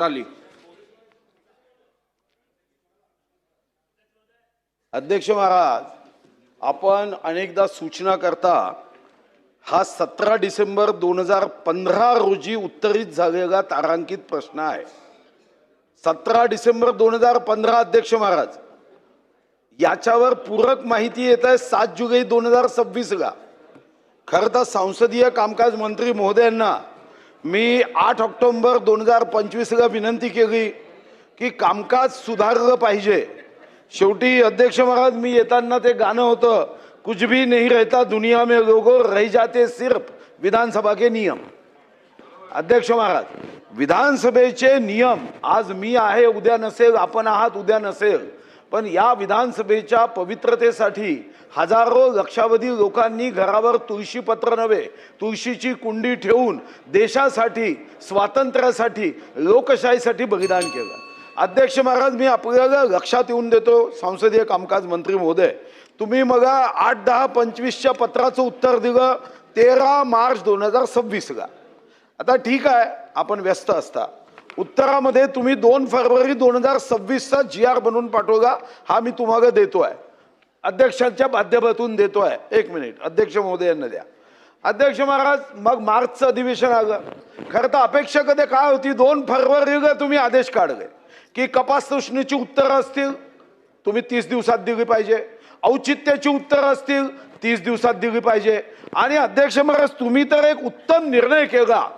झाली। अध्यक्ष महाराज, आपण अनेकदा सूचना करता हा 17 डिसेंबर 2015 रोजी उत्तरित झालेला तारांकित प्रश्न आहे। 17 डिसेंबर 2015 अध्यक्ष महाराज, याच्यावर पूरक माहिती येत आहे 7 जुलै 2026 ला। खरं तर संसदीय कामकाज मंत्री महोदयांना मी 8 ऑक्टोबर 2025 ला विनंती केली की कामकाज सुधारलं पाहिजे। शेवटी अध्यक्ष महाराज, मी येताना ते गाणं होतं, कुछ भी नहीं रहता दुनिया में लोगों, रह जाते सिर्फ विधानसभा के नियम। अध्यक्ष महाराज, विधानसभेचे नियम आज मी आहे उद्या नसेल, आपण आहात उद्या नसेल, पण या विधानसभेच्या पवित्रतेसाठी हजारो लक्षावधी लोकांनी घरावर तुळशीपत्र नव्हे तुळशीची कुंडी ठेवून देशासाठी, स्वातंत्र्यासाठी, लोकशाहीसाठी बलिदान केलं। अध्यक्ष महाराज, मी आपल्याला लक्षात येऊन देतो, संसदीय कामकाज मंत्री महोदय, तुम्ही मला 8-10-25च्या पत्राचं उत्तर दिलं 13 मार्च 2026 ला। आता ठीक आहे, आपण व्यस्त असता। उत्तरामध्ये तुम्ही 2 फरवरी 2026चा GR बनवून पाठवला, हा मी तुम्हाला देतोय, अध्यक्षांच्या माध्यमातून देतोय। 1 मिनिट अध्यक्ष महोदयांना द्या। अध्यक्ष महाराज, मग मार्चचं अधिवेशन आलं। खरं तर अपेक्षा कधी काय होती, 2 फरवरीला तुम्ही आदेश काढले की कपात सूचनेची उत्तरं असतील तुम्ही 30 दिवसात दिली पाहिजे, औचित्याची उत्तरं असतील 30 दिवसात दिली पाहिजे। आणि अध्यक्ष महाराज, तुम्ही तर एक उत्तम निर्णय केला।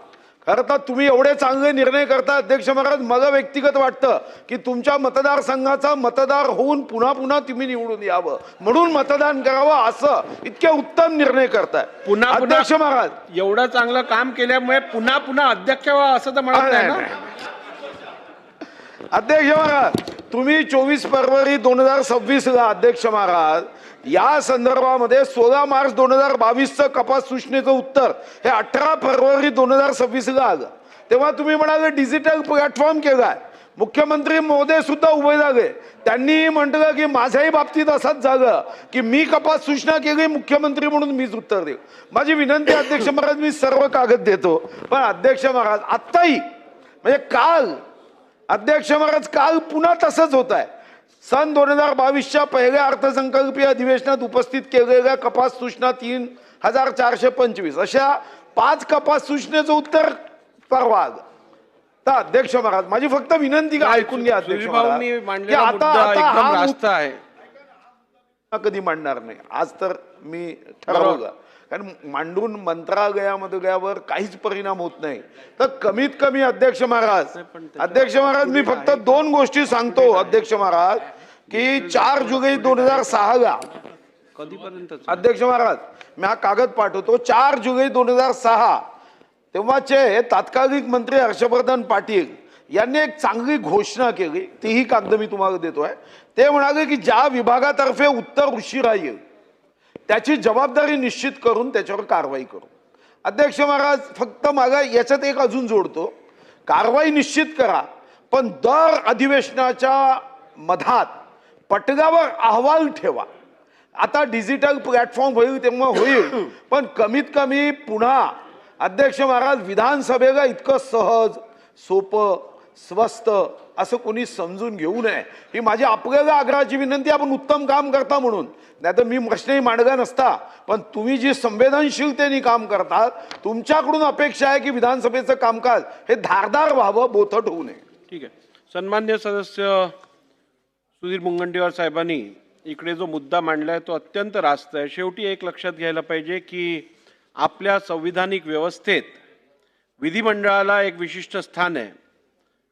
खरं तर तुम्ही एवढे चांगले निर्णय करता अध्यक्ष महाराज, मला व्यक्तिगत वाटतं की तुमच्या मतदारसंघाचा मतदार होऊन पुन्हा पुन्हा तुम्ही निवडून यावं, म्हणून मतदान करावं, असं इतके उत्तम निर्णय करताय। पुन्हा अध्यक्ष महाराज, एवढं चांगलं काम केल्यामुळे पुन्हा पुन्हा अध्यक्ष व्हा असं तर म्हणत नाही ना। अध्यक्ष महाराज, तुम्ही 24 फरवरी 2026 ला अध्यक्ष महाराज या संदर्भामध्ये 16 मार्च 2022चं कपात सूचनेचं उत्तर हे 18 फरवरी 2026 ला आलं। तेव्हा तुम्ही म्हणाले डिजिटल प्लॅटफॉर्म केलाय। मुख्यमंत्री महोदय सुद्धा उभे झाले, त्यांनी म्हटलं की माझ्याही बाबतीत असंच झालं की मी कपात सूचना केली, मुख्यमंत्री म्हणून मीच उत्तर देऊ। माझी विनंती अध्यक्ष महाराज, मी सर्व कागद देतो, पण अध्यक्ष महाराज आत्ताही म्हणजे काल अध्यक्ष महाराज काल पुन्हा तसंच होत आहे। सन 2022च्या पहिल्या अर्थसंकल्पीय अधिवेशनात उपस्थित केलेल्या कपात सूचना 3425 अशा 5 कपात सूचनेचं उत्तर परवा आलं। तर अध्यक्ष महाराज, माझी फक्त विनंती का ऐकून घ्या अध्यक्ष महाराज, की आता कधी मांडणार नाही, आज तर मी ठरवलं, कारण मांडून मंत्रालयामध्ये गेल्यावर काहीच परिणाम होत नाही। तर कमीत कमी अध्यक्ष महाराज मी फक्त 2 गोष्टी सांगतो अध्यक्ष महाराज, की 4 जुलै 2006 ला कधीपर्यंत अध्यक्ष महाराज मी हा कागद पाठवतो, 4 जुलै 2006 तेव्हाचे तत्कालीन मंत्री हर्षवर्धन पाटील यांनी एक चांगली घोषणा केली, तीही कागद मी तुम्हाला देतोय। ते म्हणाले की ज्या विभागातर्फे उत्तर उशिरा येईल त्याची जबाबदारी निश्चित करून त्याच्यावर कारवाई करू। अध्यक्ष महाराज, फक्त मला याच्यात एक अजून जोडतो, कारवाई निश्चित करा, पण दर अधिवेशनाच्या मधात पटलावर अहवाल ठेवा। आता डिजिटल प्लॅटफॉर्म होईल तेव्हा होईल, पण कमीत कमी पुन्हा अध्यक्ष महाराज विधानसभेला इतकं सहज, सोपं, स्वस्त असं कोणी समजून घेऊ नये, ही माझी आपल्याला आग्रहाची विनंती। आपण उत्तम काम करता म्हणून, नाही तर मी प्रश्नही मांडला नसता, पण तुम्ही जी संवेदनशीलतेने काम करतात, तुमच्याकडून अपेक्षा आहे की विधानसभेचं कामकाज हे धारदार व्हावं, बोथट होऊ नये। ठीक आहे। सन्मान्य सदस्य सुधीर मुनगंटीवार साहेबांनी इकडे जो मुद्दा मांडलाय तो अत्यंत रास्त आहे। शेवटी एक लक्षात घ्यायला पाहिजे की आपल्या संविधानिक व्यवस्थेत विधिमंडळाला एक विशिष्ट स्थान आहे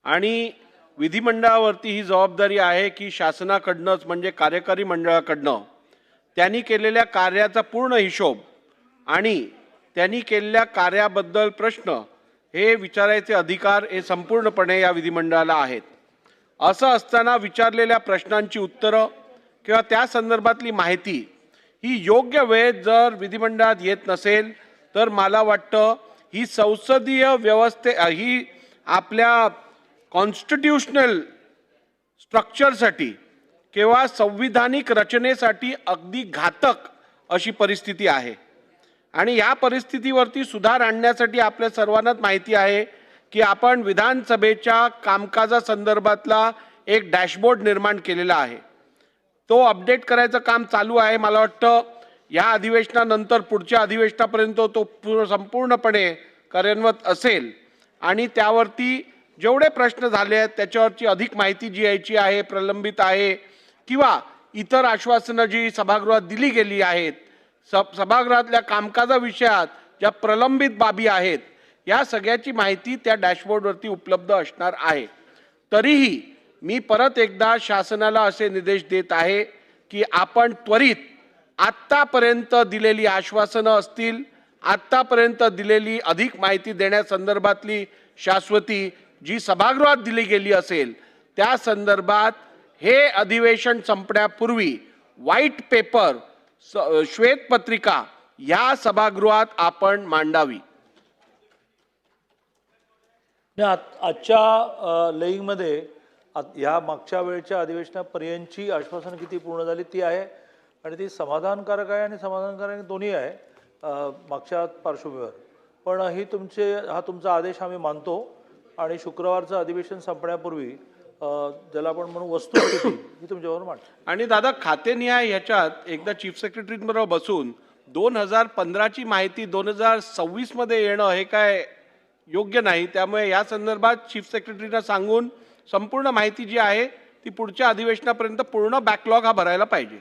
आणि विधिमंडळावरती ही जबाबदारी आहे की शासनाकडनंच म्हणजे कार्यकारी मंडळाकडनं त्यांनी केलेल्या कार्याचा पूर्ण हिशोब आणि त्यांनी केलेल्या कार्याबद्दल प्रश्न हे विचारायचे अधिकार हे संपूर्णपणे या विधिमंडळाला आहेत। असं असताना विचारलेल्या प्रश्नांची उत्तरं किंवा त्या संदर्भातली माहिती ही योग्य वेळेत जर विधिमंडळात येत नसेल तर मला वाटतं ही संसदीय ही आपल्या कॉन्स्टिट्यूशनल स्ट्रक्चरसाठी किंवा संविधानिक रचनेसाठी अगदी घातक अशी परिस्थिती आहे। आणि या परिस्थितीवरती सुधार आणण्यासाठी आपल्या सर्वांनाच माहिती आहे की आपण विधानसभेच्या कामकाजासंदर्भातला एक डॅशबोर्ड निर्माण केलेला आहे. तो अपडेट करायचं काम चालू आहे. मला वाटतं या अधिवेशनानंतर पुढच्या अधिवेशनापर्यंत तो संपूर्णपणे कार्यान्वित असेल आणि त्यावरती जेवढे प्रश्न झाले आहेत त्याच्यावरची अधिक माहिती जी यायची आहे, प्रलंबित आहे किंवा इतर आश्वासनं जी सभागृहात दिली गेली आहेत, सभागृहातल्या कामकाजाविषयात ज्या प्रलंबित बाबी आहेत, या सगळ्याची माहिती त्या डॅशबोर्डवरती उपलब्ध असणार आहे. तरीही मी परत एकदा शासनाला असे निर्देश देत आहे की आपण त्वरित आत्तापर्यंत दिलेली आश्वासनं असतील, आत्तापर्यंत दिलेली अधिक माहिती देण्यासंदर्भातली शाश्वती जी सभागृहात दिली गेली असेल त्या संदर्भात हे अधिवेशन संपण्यापूर्वी व्हाईट पेपर, श्वेतपत्रिका या सभागृहात आपण मांडावी. आजच्या लेईंगमध्ये ह्या मागच्या वेळच्या अधिवेशनापर्यंतची आश्वासन किती पूर्ण झाली ती आहे आणि ती समाधानकारक आहे आणि समाधानकारक दोन्ही आहे मागच्या पार्श्वभूमीवर. पण हा तुमचा आदेश आम्ही मानतो आणि शुक्रवारचं अधिवेशन संपण्यापूर्वी ज्याला आपण म्हणू वस्तुस्थिती ही तुमच्यावर मांडतो. आणि दादा खातेनिहाय ह्याच्यात एकदा चीफ सेक्रेटरीबरोबर बसून 2015ची माहिती 2026 मध्ये येणं हे काय योग्य नाही. त्यामुळे या संदर्भात चीफ सेक्रेटरीना सांगून संपूर्ण माहिती जी आहे ती पुढच्या अधिवेशनापर्यंत पूर्ण बॅकलॉग हा भरायला पाहिजे.